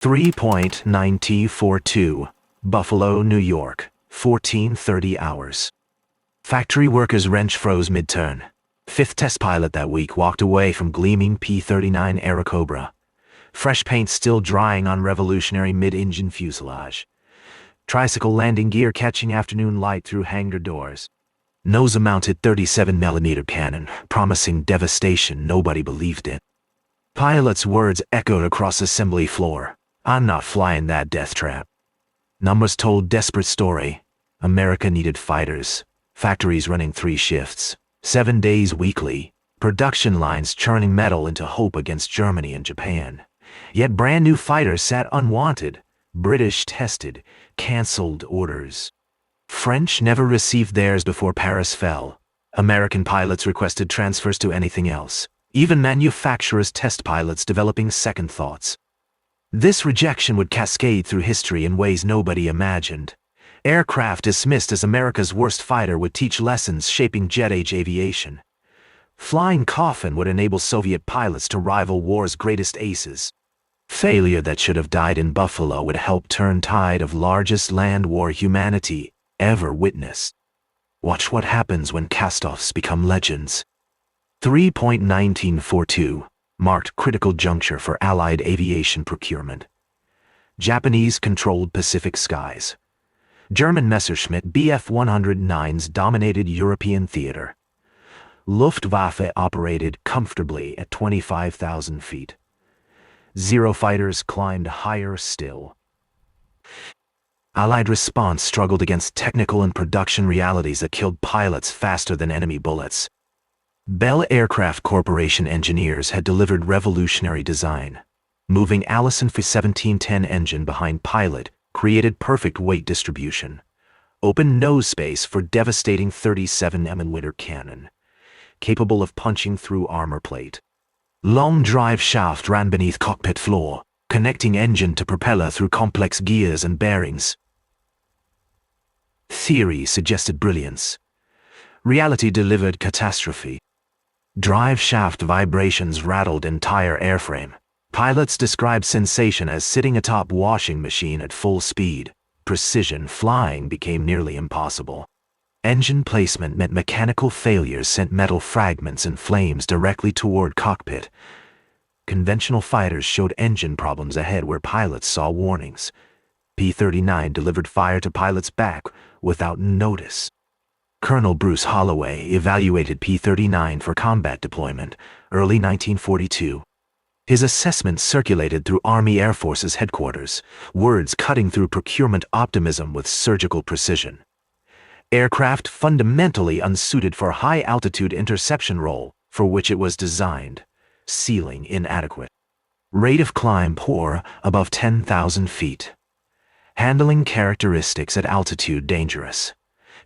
3.9T42, Buffalo, New York, 14:30 hours. Factory workers' wrench froze mid-turn. Fifth test pilot that week walked away from gleaming P-39 Airacobra. Fresh paint still drying on revolutionary mid-engine fuselage. Tricycle landing gear catching afternoon light through hangar doors. Nose-mounted 37mm cannon, promising devastation nobody believed in. Pilot's words echoed across assembly floor. "I'm not flying that death trap." Numbers told desperate story. America needed fighters. Factories running 3 shifts, 7 days weekly. Production lines churning metal into hope against Germany and Japan. Yet brand new fighters sat unwanted. British tested, cancelled orders. French never received theirs before Paris fell. American pilots requested transfers to anything else. Even manufacturers' test pilots developing second thoughts. This rejection would cascade through history in ways nobody imagined. Aircraft dismissed as America's worst fighter would teach lessons shaping jet-age aviation. Flying Coffin would enable Soviet pilots to rival war's greatest aces. Failure that should have died in Buffalo would help turn tide of largest land war humanity ever witnessed. Watch what happens when castoffs become legends. 3.1942 marked critical juncture for Allied aviation procurement. Japanese-controlled Pacific skies. German Messerschmitt Bf-109s dominated European theater. Luftwaffe operated comfortably at 25,000 feet. Zero fighters climbed higher still. Allied response struggled against technical and production realities that killed pilots faster than enemy bullets. Bell Aircraft Corporation engineers had delivered revolutionary design. Moving Allison F-1710 engine behind pilot created perfect weight distribution. Open nose space for devastating 37mm cannon, capable of punching through armor plate. Long drive shaft ran beneath cockpit floor, connecting engine to propeller through complex gears and bearings. Theory suggested brilliance. Reality delivered catastrophe. Drive shaft vibrations rattled entire airframe. Pilots described sensation as sitting atop washing machine at full speed. Precision flying became nearly impossible. Engine placement meant mechanical failures sent metal fragments and flames directly toward cockpit. Conventional fighters showed engine problems ahead where pilots saw warnings. P-39 delivered fire to pilots' back without notice. Colonel Bruce Holloway evaluated P-39 for combat deployment, early 1942. His assessment circulated through Army Air Force's headquarters, words cutting through procurement optimism with surgical precision. Aircraft fundamentally unsuited for high-altitude interception role for which it was designed. Ceiling inadequate. Rate of climb poor above 10,000 feet. Handling characteristics at altitude dangerous.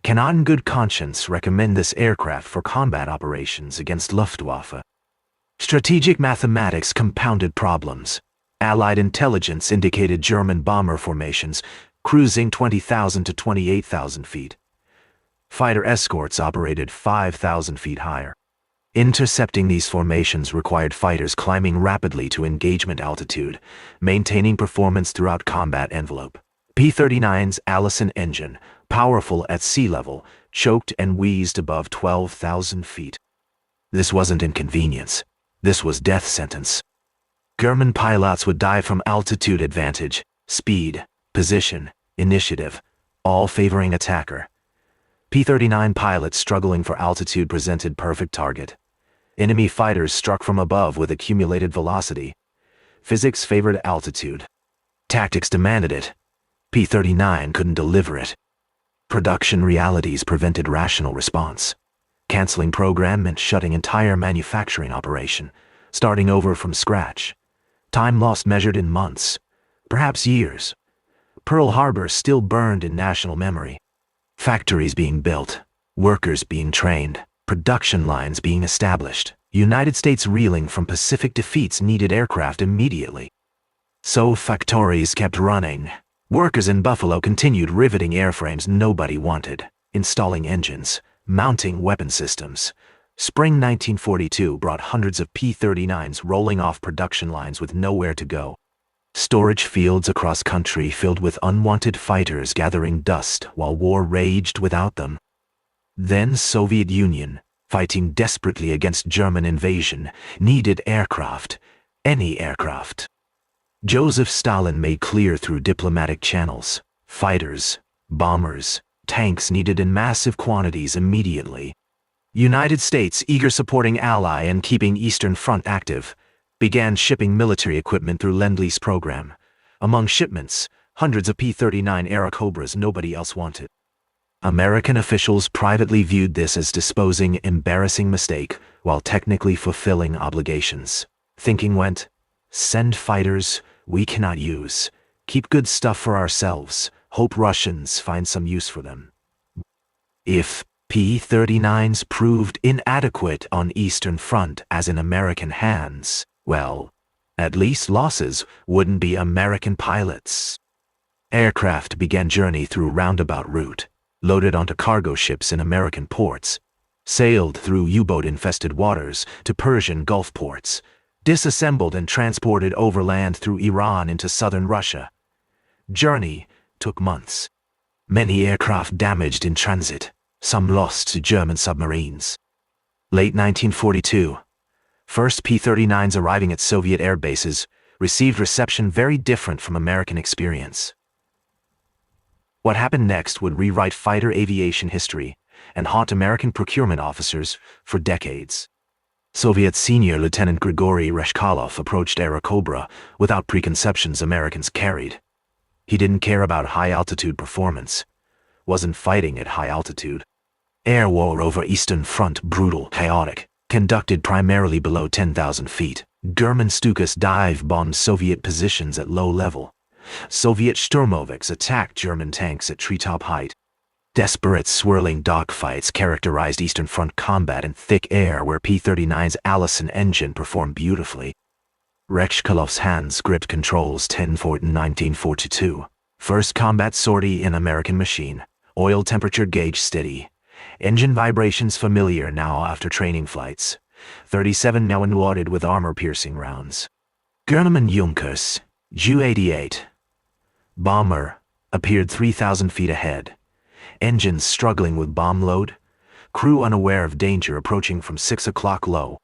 Cannot in good conscience recommend this aircraft for combat operations against Luftwaffe. Strategic mathematics compounded problems. Allied intelligence indicated German bomber formations cruising 20,000 to 28,000 feet. Fighter escorts operated 5,000 feet higher. Intercepting these formations required fighters climbing rapidly to engagement altitude, maintaining performance throughout combat envelope. P-39's Allison engine, powerful at sea level, choked and wheezed above 12,000 feet. This wasn't inconvenience. This was death sentence. German pilots would die from altitude advantage, speed, position, initiative, all favoring attacker. P-39 pilots struggling for altitude presented perfect target. Enemy fighters struck from above with accumulated velocity. Physics favored altitude. Tactics demanded it. P-39 couldn't deliver it. Production realities prevented rational response. Canceling program meant shutting entire manufacturing operation, starting over from scratch. Time lost measured in months, perhaps years. Pearl Harbor still burned in national memory. Factories being built, workers being trained, production lines being established. United States reeling from Pacific defeats needed aircraft immediately. So factories kept running. Workers in Buffalo continued riveting airframes nobody wanted, installing engines, mounting weapon systems. Spring 1942 brought hundreds of P-39s rolling off production lines with nowhere to go. Storage fields across country filled with unwanted fighters gathering dust while war raged without them. Then Soviet Union, fighting desperately against German invasion, needed aircraft, any aircraft. Joseph Stalin made clear through diplomatic channels, fighters, bombers, tanks needed in massive quantities immediately. United States, eager supporting ally and keeping Eastern Front active, began shipping military equipment through Lend-Lease program. Among shipments, hundreds of P-39 Airacobras nobody else wanted. American officials privately viewed this as disposing embarrassing mistake while technically fulfilling obligations. Thinking went, send fighters we cannot use, keep good stuff for ourselves, hope Russians find some use for them. If P-39s proved inadequate on Eastern Front as in American hands, well, at least losses wouldn't be American pilots. Aircraft began journey through roundabout route, loaded onto cargo ships in American ports, sailed through U-boat-infested waters to Persian Gulf ports, disassembled and transported overland through Iran into southern Russia. Journey took months. Many aircraft damaged in transit, some lost to German submarines. Late 1942. First P-39s arriving at Soviet air bases received reception very different from American experience. What happened next would rewrite fighter aviation history and haunt American procurement officers for decades. Soviet senior Lieutenant Grigory Rechkalov approached Airacobra without preconceptions Americans carried. He didn't care about high-altitude performance, wasn't fighting at high altitude. Air war over Eastern Front brutal, chaotic, conducted primarily below 10,000 feet. German Stukas dive-bombed Soviet positions at low level. Soviet Sturmovaks attacked German tanks at treetop height. Desperate, swirling dogfights characterized Eastern Front combat in thick air where P-39's Allison engine performed beautifully. Rechkalov's hands gripped controls 10/4/1942. First combat sortie in American machine. Oil temperature gauge steady. Engine vibrations familiar now after training flights. 37 now unloaded with armor-piercing rounds. German Junkers, Ju-88. Bomber appeared 3,000 feet ahead. Engines struggling with bomb load. Crew unaware of danger approaching from 6 o'clock low.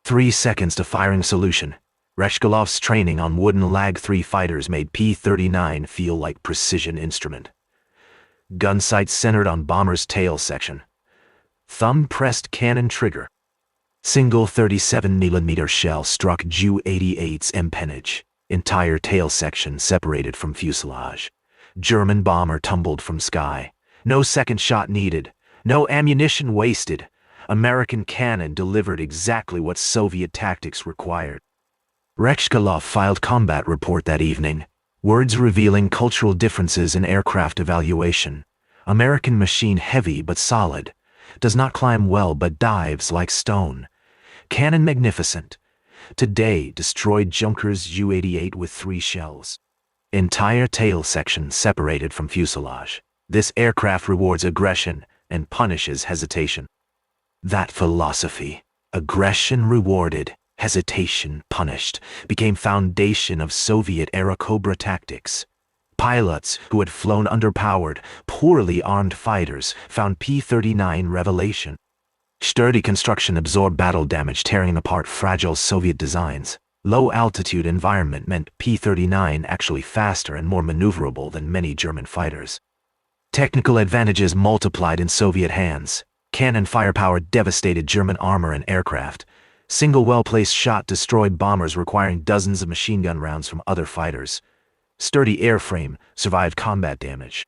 3 seconds to firing solution. Rechkalov's training on wooden Lag-3 fighters made P-39 feel like precision instrument. Gun sights centered on bomber's tail section. Thumb-pressed cannon trigger. Single 37mm shell struck Ju-88's empennage. Entire tail section separated from fuselage. German bomber tumbled from sky. No second shot needed. No ammunition wasted. American cannon delivered exactly what Soviet tactics required. Rechkalov filed combat report that evening. Words revealing cultural differences in aircraft evaluation. American machine heavy but solid. Does not climb well but dives like stone. Cannon magnificent. Today destroyed Junkers Ju-88 with 3 shells. Entire tail section separated from fuselage. This aircraft rewards aggression and punishes hesitation. That philosophy, aggression rewarded, hesitation punished, became foundation of Soviet Airacobra tactics. Pilots who had flown underpowered, poorly armed fighters found P-39 revelation. Sturdy construction absorbed battle damage, tearing apart fragile Soviet designs. Low-altitude environment meant P-39 actually faster and more maneuverable than many German fighters. Technical advantages multiplied in Soviet hands. Cannon firepower devastated German armor and aircraft. Single well-placed shot destroyed bombers requiring dozens of machine gun rounds from other fighters. Sturdy airframe survived combat damage.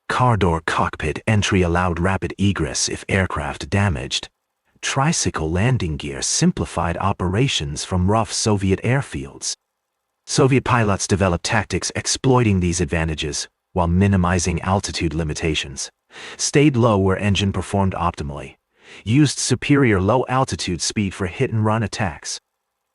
Car door cockpit entry allowed rapid egress if aircraft damaged. Tricycle landing gear simplified operations from rough Soviet airfields. Soviet pilots developed tactics exploiting these advantages while minimizing altitude limitations. Stayed low where engine performed optimally. Used superior low-altitude speed for hit-and-run attacks.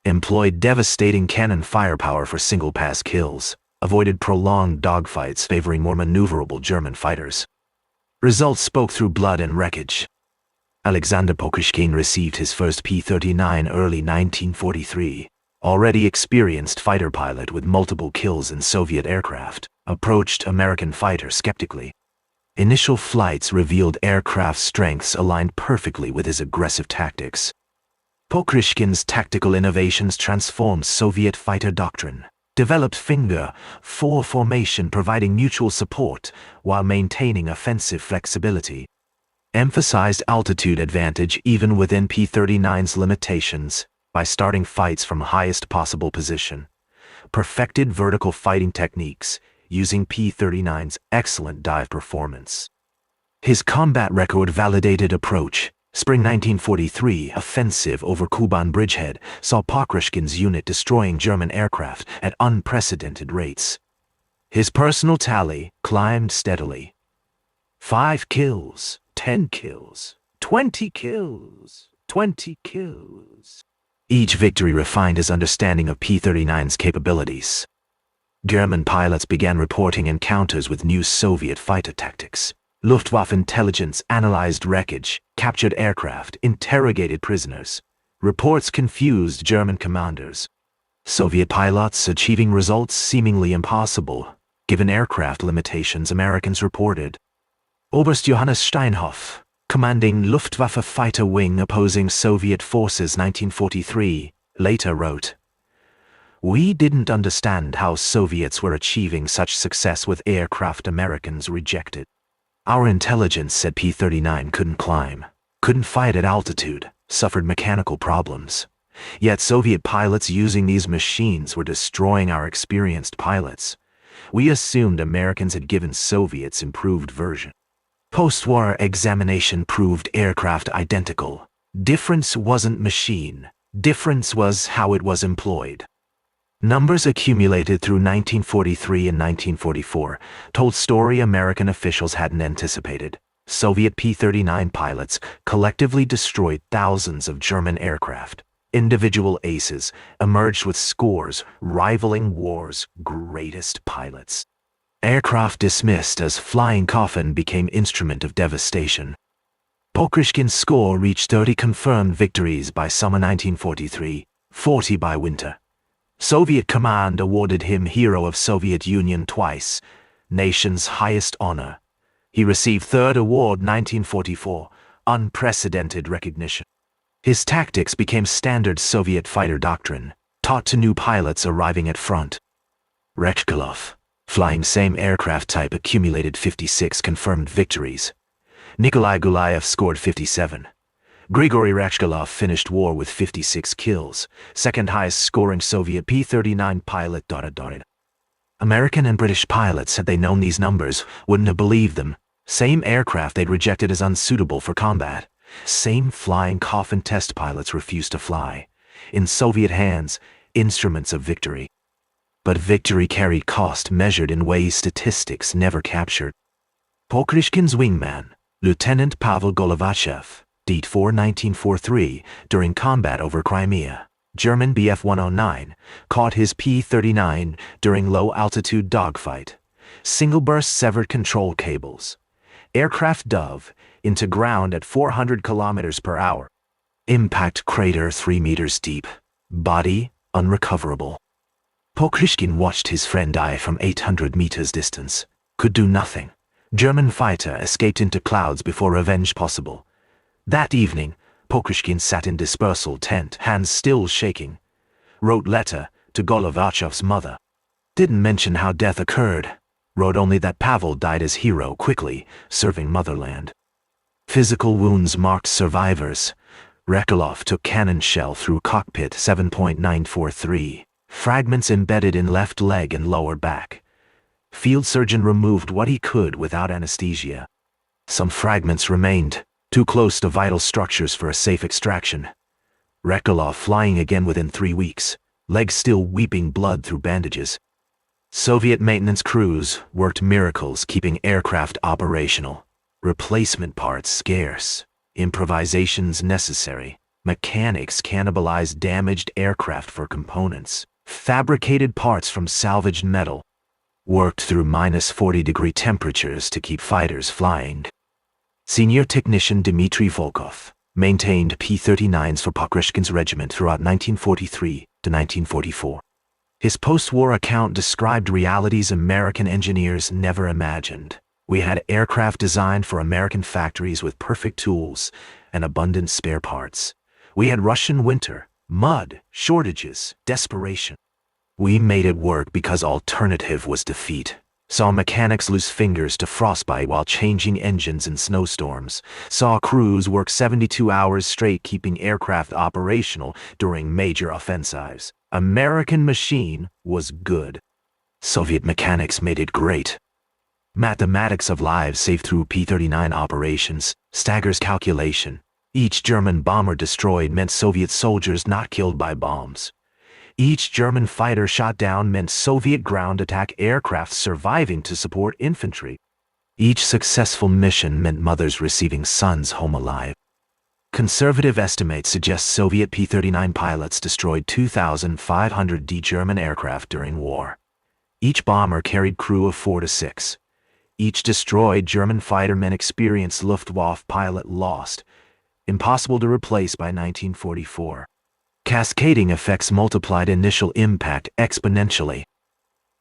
Employed devastating cannon firepower for single-pass kills. Avoided prolonged dogfights favoring more maneuverable German fighters. Results spoke through blood and wreckage. Alexander Pokryshkin received his first P-39 early 1943. already experienced fighter pilot with multiple kills in Soviet aircraft, approached American fighter skeptically. Initial flights revealed aircraft strengths aligned perfectly with his aggressive tactics. Pokryshkin's tactical innovations transformed Soviet fighter doctrine, developed finger four formation providing mutual support while maintaining offensive flexibility, emphasized altitude advantage even within P-39's limitations by starting fights from highest possible position, perfected vertical fighting techniques using P-39's excellent dive performance. His combat record validated approach, Spring 1943 offensive over Kuban bridgehead saw Pokryshkin's unit destroying German aircraft at unprecedented rates. His personal tally climbed steadily. 5 kills, 10 kills, 20 kills, 20 kills. Each victory refined his understanding of P-39's capabilities. German pilots began reporting encounters with new Soviet fighter tactics. Luftwaffe intelligence analyzed wreckage, captured aircraft, interrogated prisoners. Reports confused German commanders. Soviet pilots achieving results seemingly impossible, given aircraft limitations, Americans reported. Oberst Johannes Steinhoff, commanding Luftwaffe fighter wing opposing Soviet forces 1943, later wrote, "We didn't understand how Soviets were achieving such success with aircraft Americans rejected. Our intelligence said P-39 couldn't climb, couldn't fight at altitude, suffered mechanical problems. Yet Soviet pilots using these machines were destroying our experienced pilots. We assumed Americans had given Soviets improved version. Post-war examination proved aircraft identical. Difference wasn't machine, difference was how it was employed." Numbers accumulated through 1943 and 1944 told story American officials hadn't anticipated. Soviet P-39 pilots collectively destroyed thousands of German aircraft. Individual aces emerged with scores rivaling war's greatest pilots. Aircraft dismissed as flying coffin became instrument of devastation. Pokryshkin's score reached 30 confirmed victories by summer 1943, 40 by winter. Soviet command awarded him Hero of Soviet Union twice, nation's highest honor. He received third award 1944, unprecedented recognition. His tactics became standard Soviet fighter doctrine, taught to new pilots arriving at front. Rechkalov, flying same aircraft type, accumulated 56 confirmed victories. Nikolai Gulaev scored 57. Grigory Rechkalov finished war with 56 kills, second highest scoring Soviet P-39 pilot. American and British pilots, had they known these numbers, wouldn't have believed them. Same aircraft they'd rejected as unsuitable for combat. Same flying coffin test pilots refused to fly. In Soviet hands, instruments of victory. But victory carried cost measured in ways statistics never captured. Pokryshkin's wingman, Lieutenant Pavel Golovachev, died 1943 during combat over Crimea. German Bf-109 caught his P-39 during low-altitude dogfight. Single-burst severed control cables. Aircraft dove into ground at 400 kilometers per hour. Impact crater 3 meters deep. Body unrecoverable. Pokryshkin watched his friend die from 800 meters distance. Could do nothing. German fighter escaped into clouds before revenge possible. That evening, Pokryshkin sat in dispersal tent, hands still shaking. Wrote letter to Golovachev's mother. Didn't mention how death occurred. Wrote only that Pavel died as hero quickly, serving motherland. Physical wounds marked survivors. Rechkalov took cannon shell through cockpit 7.943. Fragments embedded in left leg and lower back. Field surgeon removed what he could without anesthesia. Some fragments remained, too close to vital structures for a safe extraction. Rechkalov flying again within 3 weeks, legs still weeping blood through bandages. Soviet maintenance crews worked miracles keeping aircraft operational. Replacement parts scarce. Improvisations necessary. Mechanics cannibalized damaged aircraft for components. Fabricated parts from salvaged metal. Worked through -40-degree temperatures to keep fighters flying. Senior technician Dmitry Volkov maintained P-39s for Pokryshkin's regiment throughout 1943, to 1944. His post-war account described realities American engineers never imagined. We had aircraft designed for American factories with perfect tools and abundant spare parts. We had Russian winter, mud, shortages, desperation. We made it work because alternative was defeat. Saw mechanics lose fingers to frostbite while changing engines in snowstorms. Saw crews work 72 hours straight keeping aircraft operational during major offensives. American machine was good. Soviet mechanics made it great. Mathematics of lives saved through P-39 operations, staggers calculation. Each German bomber destroyed meant Soviet soldiers not killed by bombs. Each German fighter shot down meant Soviet ground attack aircraft surviving to support infantry. Each successful mission meant mothers receiving sons home alive. Conservative estimates suggest Soviet P-39 pilots destroyed 2,500 German aircraft during war. Each bomber carried crew of 4 to 6. Each destroyed German fighter meant experienced Luftwaffe pilot lost, impossible to replace by 1944. Cascading effects multiplied initial impact exponentially.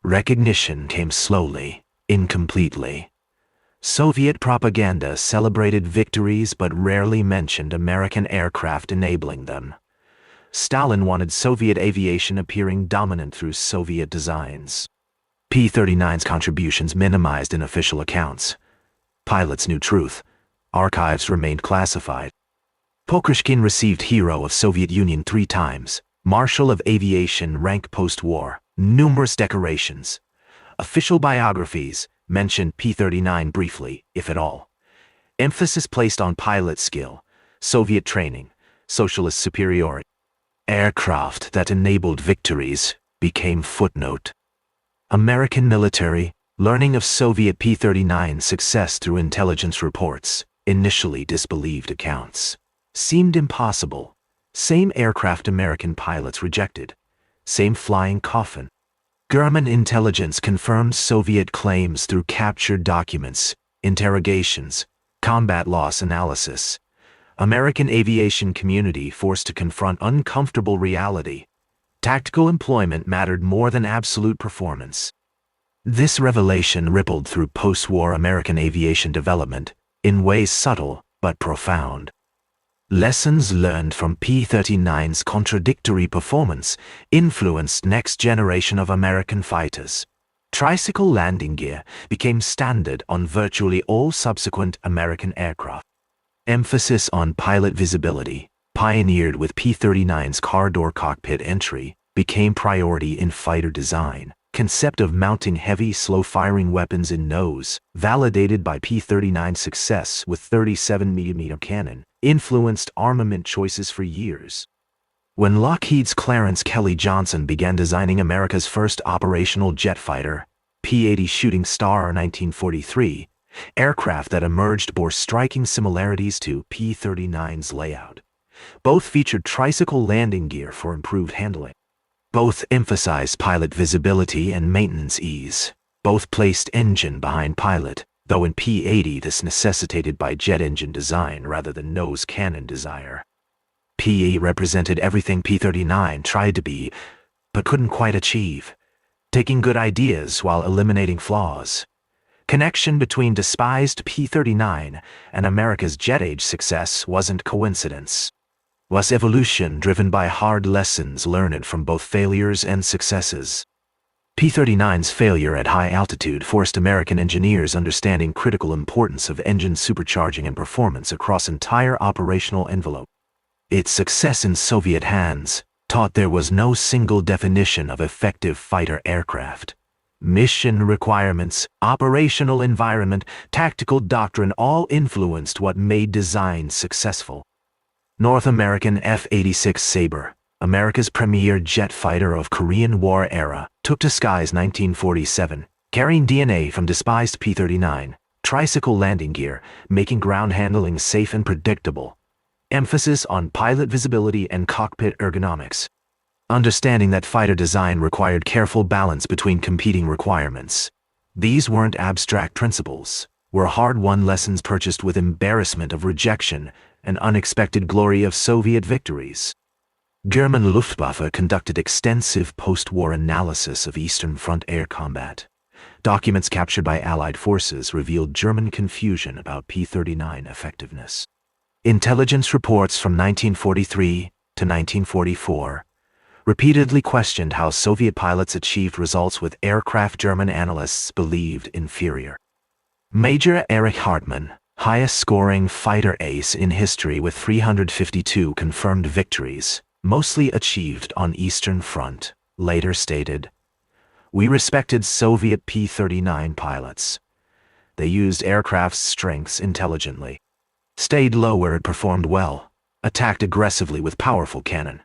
Recognition came slowly, incompletely. Soviet propaganda celebrated victories but rarely mentioned American aircraft enabling them. Stalin wanted Soviet aviation appearing dominant through Soviet designs. P-39's contributions minimized in official accounts. Pilots knew truth. Archives remained classified. Pokryshkin received Hero of Soviet Union 3 times, Marshal of Aviation rank post-war, numerous decorations. Official biographies mentioned P-39 briefly, if at all. Emphasis placed on pilot skill, Soviet training, socialist superiority. Aircraft that enabled victories became footnote. American military, learning of Soviet P-39 success through intelligence reports, initially disbelieved accounts. Seemed impossible. Same aircraft American pilots rejected. Same flying Coffin. German intelligence confirmed Soviet claims through captured documents, interrogations, combat loss analysis. American aviation community forced to confront uncomfortable reality. Tactical employment mattered more than absolute performance. This revelation rippled through post-war American aviation development, in ways subtle but profound. Lessons learned from P-39's contradictory performance influenced next generation of American fighters. Tricycle landing gear became standard on virtually all subsequent American aircraft. Emphasis on pilot visibility, pioneered with P-39's car door cockpit entry, became priority in fighter design. Concept of mounting heavy, slow-firing weapons in nose, validated by P-39's success with 37mm cannon, influenced armament choices for years. When Lockheed's Clarence Kelly Johnson began designing America's first operational jet fighter, P-80 Shooting Star 1943, aircraft that emerged bore striking similarities to P-39's layout. Both featured tricycle landing gear for improved handling. Both emphasized pilot visibility and maintenance ease. Both placed engine behind pilot, though in P-80 this necessitated by jet engine design rather than nose cannon desire. P-80 represented everything P-39 tried to be, but couldn't quite achieve. Taking good ideas while eliminating flaws. Connection between despised P-39 and America's jet age success wasn't coincidence. Was evolution driven by hard lessons learned from both failures and successes. P-39's failure at high altitude forced American engineers understanding critical importance of engine supercharging and performance across entire operational envelope. Its success in Soviet hands taught there was no single definition of effective fighter aircraft. Mission requirements, operational environment, tactical doctrine all influenced what made design successful. North American F-86 Sabre, America's premier jet fighter of Korean War era, took to skies 1947, carrying DNA from despised P-39, tricycle landing gear, making ground handling safe and predictable. Emphasis on pilot visibility and cockpit ergonomics. Understanding that fighter design required careful balance between competing requirements. These weren't abstract principles, were hard-won lessons purchased with embarrassment of rejection and unexpected glory of Soviet victories. German Luftwaffe conducted extensive post-war analysis of Eastern Front air combat. Documents captured by Allied forces revealed German confusion about P-39 effectiveness. Intelligence reports from 1943 to 1944 repeatedly questioned how Soviet pilots achieved results with aircraft German analysts believed inferior. Major Erich Hartmann, highest-scoring fighter ace in history with 352 confirmed victories, mostly achieved on Eastern Front, later stated, "We respected Soviet P-39 pilots. They used aircraft's strengths intelligently, stayed low where it performed well, attacked aggressively with powerful cannon,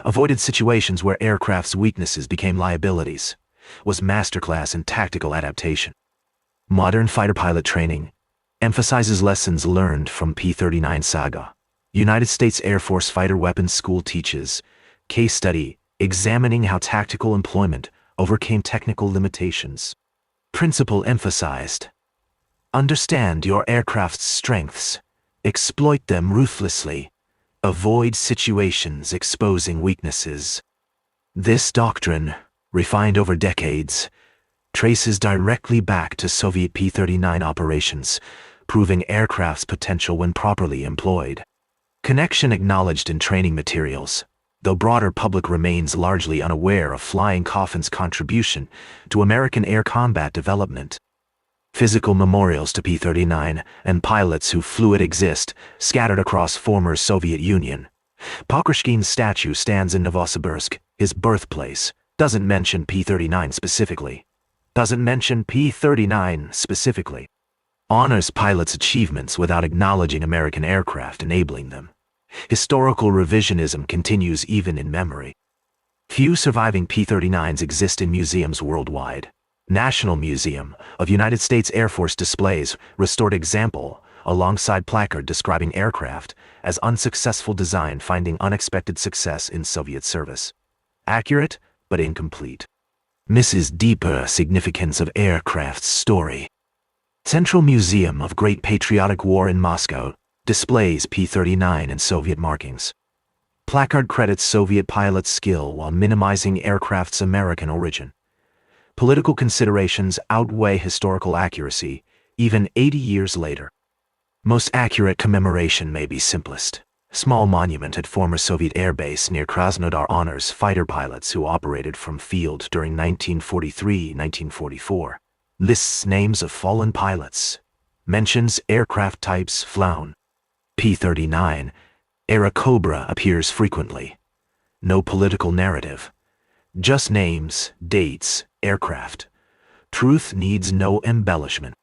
avoided situations where aircraft's weaknesses became liabilities, was masterclass in tactical adaptation." Modern fighter pilot training emphasizes lessons learned from P-39 saga. United States Air Force Fighter Weapons School teaches case study examining how tactical employment overcame technical limitations. Principle emphasized: understand your aircraft's strengths, exploit them ruthlessly, avoid situations exposing weaknesses. This doctrine, refined over decades, traces directly back to Soviet P-39 operations, proving aircraft's potential when properly employed. Connection acknowledged in training materials, though broader public remains largely unaware of Flying Coffin's contribution to American air combat development. Physical memorials to P-39 and pilots who flew it exist, scattered across former Soviet Union. Pokryshkin's statue stands in Novosibirsk, his birthplace, doesn't mention P-39 specifically. Honors pilots' achievements without acknowledging American aircraft enabling them. Historical revisionism continues even in memory. Few surviving P-39s exist in museums worldwide. National Museum of United States Air Force displays restored example alongside placard describing aircraft as unsuccessful design finding unexpected success in Soviet service. Accurate, but incomplete. Misses deeper significance of aircraft's story. Central Museum of Great Patriotic War in Moscow displays P-39 and Soviet markings. Placard credits Soviet pilots' skill while minimizing aircraft's American origin. Political considerations outweigh historical accuracy, even 80 years later. Most accurate commemoration may be simplest. Small monument at former Soviet air base near Krasnodar honors fighter pilots who operated from field during 1943-1944. Lists names of fallen pilots. Mentions aircraft types flown. P-39 Airacobra appears frequently. No political narrative. Just names, dates, aircraft. Truth needs no embellishment.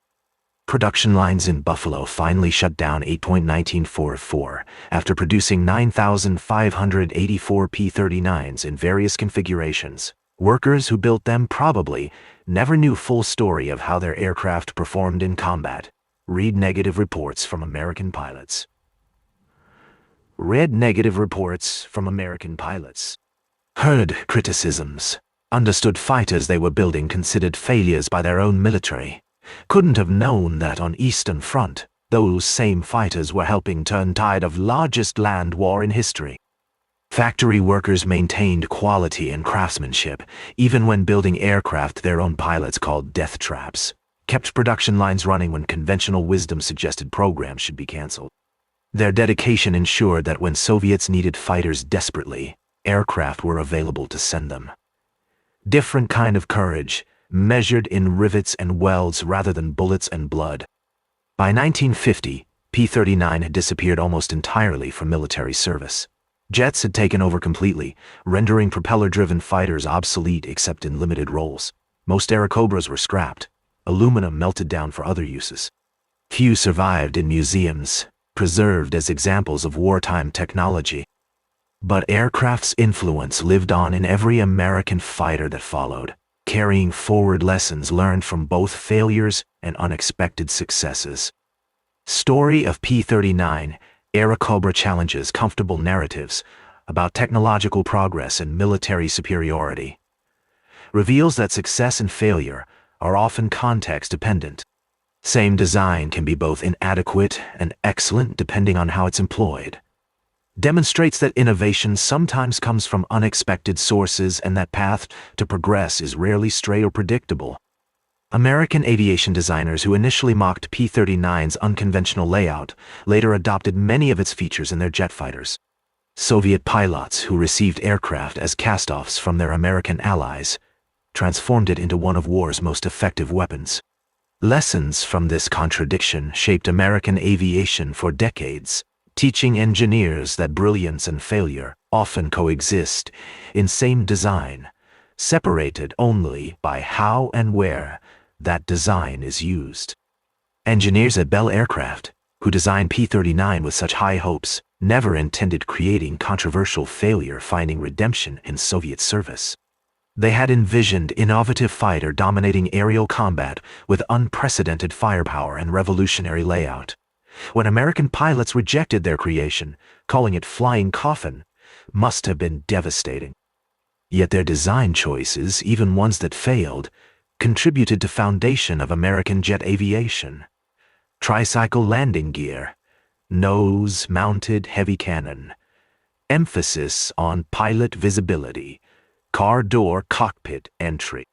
Production lines in Buffalo finally shut down 8.1944 after producing 9,584 P-39s in various configurations. Workers who built them probably never knew full story of how their aircraft performed in combat. Read negative reports from American pilots. Heard criticisms. Understood fighters they were building considered failures by their own military. Couldn't have known that on Eastern Front, those same fighters were helping turn tide of largest land war in history. Factory workers maintained quality and craftsmanship, even when building aircraft their own pilots called death traps. Kept production lines running when conventional wisdom suggested programs should be canceled. Their dedication ensured that when Soviets needed fighters desperately, aircraft were available to send them. Different kind of courage, measured in rivets and welds rather than bullets and blood. By 1950, P-39 had disappeared almost entirely from military service. Jets had taken over completely, rendering propeller-driven fighters obsolete except in limited roles. Most Airacobras were scrapped. Aluminum melted down for other uses. Few survived in museums, preserved as examples of wartime technology. But aircraft's influence lived on in every American fighter that followed, carrying forward lessons learned from both failures and unexpected successes. Story of P-39 Airacobra challenges comfortable narratives about technological progress and military superiority. Reveals that success and failure are often context-dependent. Same design can be both inadequate and excellent depending on how it's employed. demonstrates that innovation sometimes comes from unexpected sources and that path to progress is rarely straight or predictable. American aviation designers who initially mocked P-39's unconventional layout later adopted many of its features in their jet fighters. Soviet pilots who received aircraft as cast-offs from their American allies transformed it into one of war's most effective weapons. Lessons from this contradiction shaped American aviation for decades, teaching engineers that brilliance and failure often coexist in same design, separated only by how and where that design is used. Engineers at Bell Aircraft, who designed P-39 with such high hopes, never intended creating controversial failure finding redemption in Soviet service. They had envisioned innovative fighter dominating aerial combat with unprecedented firepower and revolutionary layout. When American pilots rejected their creation, calling it flying Coffin, must have been devastating. Yet their design choices, even ones that failed, contributed to foundation of American jet aviation. Tricycle landing gear, nose-mounted heavy cannon, emphasis on pilot visibility, car door cockpit entry,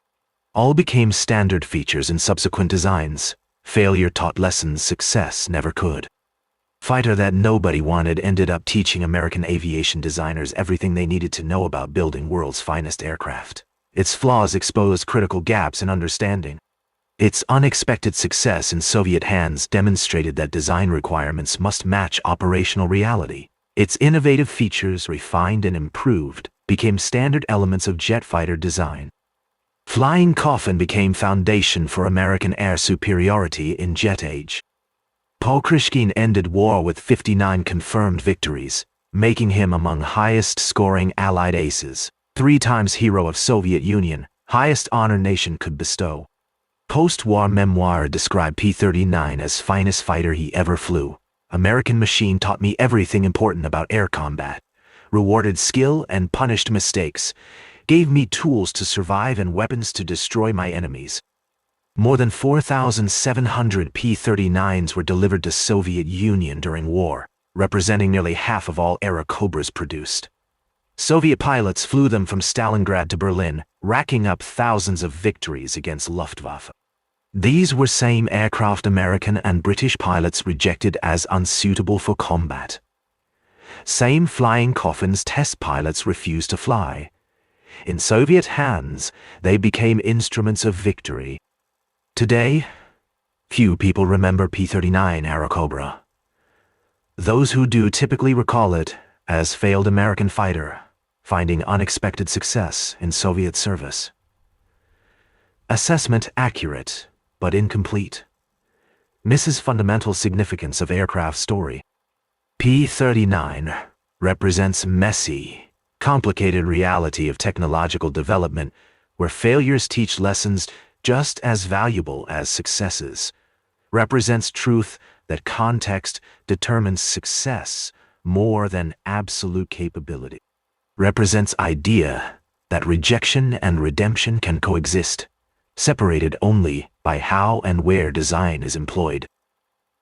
all became standard features in subsequent designs. Failure taught lessons success never could. Fighter that nobody wanted ended up teaching American aviation designers everything they needed to know about building world's finest aircraft. Its flaws exposed critical gaps in understanding. Its unexpected success in Soviet hands demonstrated that design requirements must match operational reality. Its innovative features, refined and improved, became standard elements of jet fighter design. Flying Coffin became foundation for American air superiority in jet age. Pokryshkin ended war with 59 confirmed victories, making him among highest-scoring Allied aces, 3 times Hero of Soviet Union, highest honor nation could bestow. Post-war memoir described P-39 as finest fighter he ever flew. American machine taught me everything important about air combat, rewarded skill and punished mistakes, gave me tools to survive and weapons to destroy my enemies. More than 4,700 P-39s were delivered to Soviet Union during war, representing nearly half of all Airacobras produced. Soviet pilots flew them from Stalingrad to Berlin, racking up thousands of victories against Luftwaffe. These were same aircraft American and British pilots rejected as unsuitable for combat. Same flying Coffins test pilots refused to fly. In Soviet hands, they became instruments of victory. Today, few people remember P-39 Airacobra. Those who do typically recall it as failed American fighter, finding unexpected success in Soviet service. Assessment accurate, but incomplete. Misses fundamental significance of aircraft story. P-39 represents messy, complicated reality of technological development where failures teach lessons just as valuable as successes. Represents truth that context determines success more than absolute capability. Represents idea that rejection and redemption can coexist, separated only by how and where design is employed.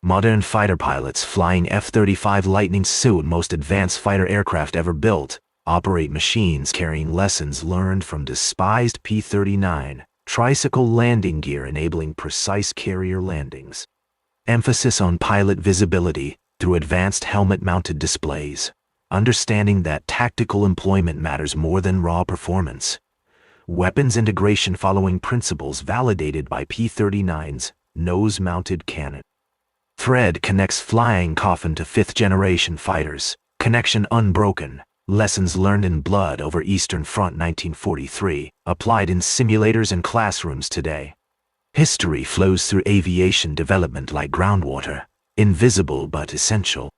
Modern fighter pilots flying F-35 Lightning II, most advanced fighter aircraft ever built, operate machines carrying lessons learned from despised P-39, tricycle landing gear enabling precise carrier landings. Emphasis on pilot visibility through advanced helmet-mounted displays, understanding that tactical employment matters more than raw performance. Weapons integration following principles validated by P-39's nose-mounted cannon. Thread connects flying Coffin to fifth-generation fighters. Connection unbroken. Lessons learned in blood over Eastern Front 1943, applied in simulators and classrooms today. History flows through aviation development like groundwater, invisible but essential.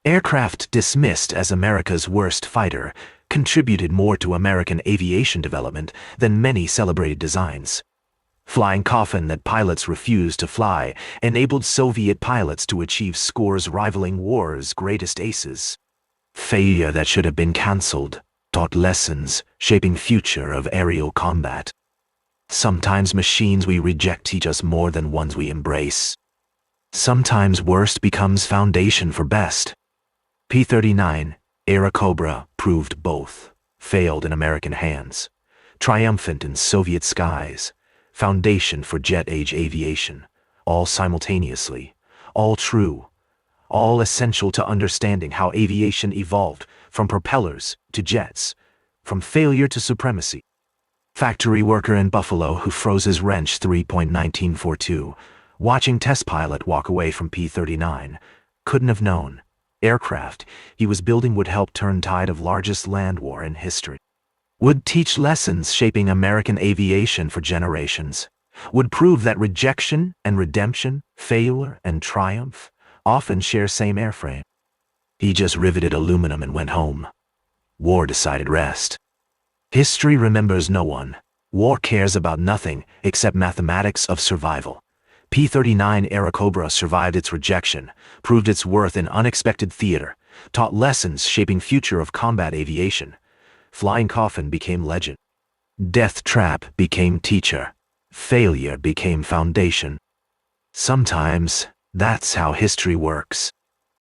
Aircraft dismissed as America's worst fighter contributed more to American aviation development than many celebrated designs. Flying Coffin that pilots refused to fly enabled Soviet pilots to achieve scores rivaling war's greatest aces. Failure that should have been cancelled taught lessons shaping future of aerial combat. Sometimes machines we reject teach us more than ones we embrace. Sometimes worst becomes foundation for best. P-39 Airacobra proved both, failed in American hands, triumphant in Soviet skies, foundation for jet-age aviation, all simultaneously, all true, all essential to understanding how aviation evolved from propellers to jets, from failure to supremacy. Factory worker in Buffalo who froze his wrench 3.1942, watching test pilot walk away from P-39, couldn't have known. Aircraft he was building would help turn tide of largest land war in history. Would teach lessons shaping American aviation for generations. Would prove that rejection and redemption, failure and triumph, often share same airframe. He just riveted aluminum and went home. War decided rest. History remembers no one. War cares about nothing except mathematics of survival. P-39 Airacobra survived its rejection, proved its worth in unexpected theater, taught lessons shaping future of combat aviation. Flying Coffin became legend. Death Trap became teacher. Failure became foundation. Sometimes, that's how history works.